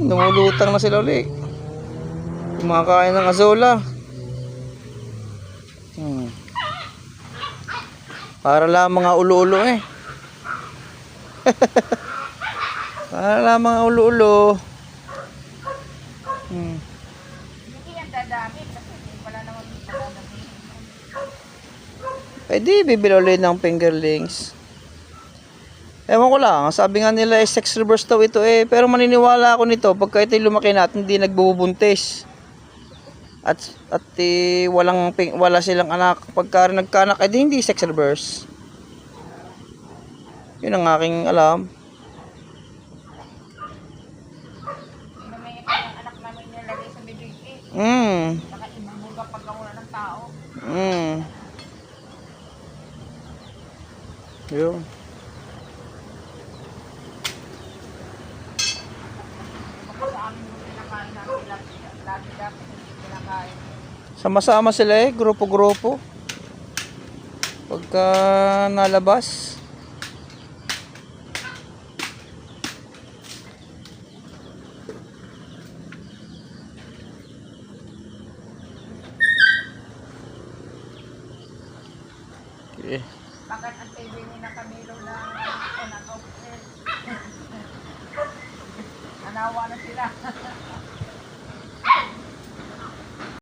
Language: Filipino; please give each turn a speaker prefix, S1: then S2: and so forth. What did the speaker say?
S1: Yun, namulutang na sila ulit. Kumakain ng azola. Para lang mga ulo-ulo eh. Para lang mga ulo-ulo.
S2: Hindi yan dadami kasi wala naman dadami.
S1: Pwede bibili ulit ng fingerlings. Ewan ko lang, sabi nga nila sex reverse daw ito eh. Pero maniniwala ako nito pagka ito'y lumaki na at hindi nagbubuntis. At wala silang anak. Pagka nagkanak, eh hindi sex reverse. Yun ang aking alam.
S2: May anak namin nilagay sa bibig eh. Baka ibubuga pag wala ng tao.
S1: Yun.
S2: Sa amin yung pinakain namin lagi dapat hindi pinakain.
S1: Sama-sama sila eh, grupo-grupo. Pagka nalabas. Okay.
S2: Bakit ang TV ni na Camilo na nag-off? Nanawa na sila.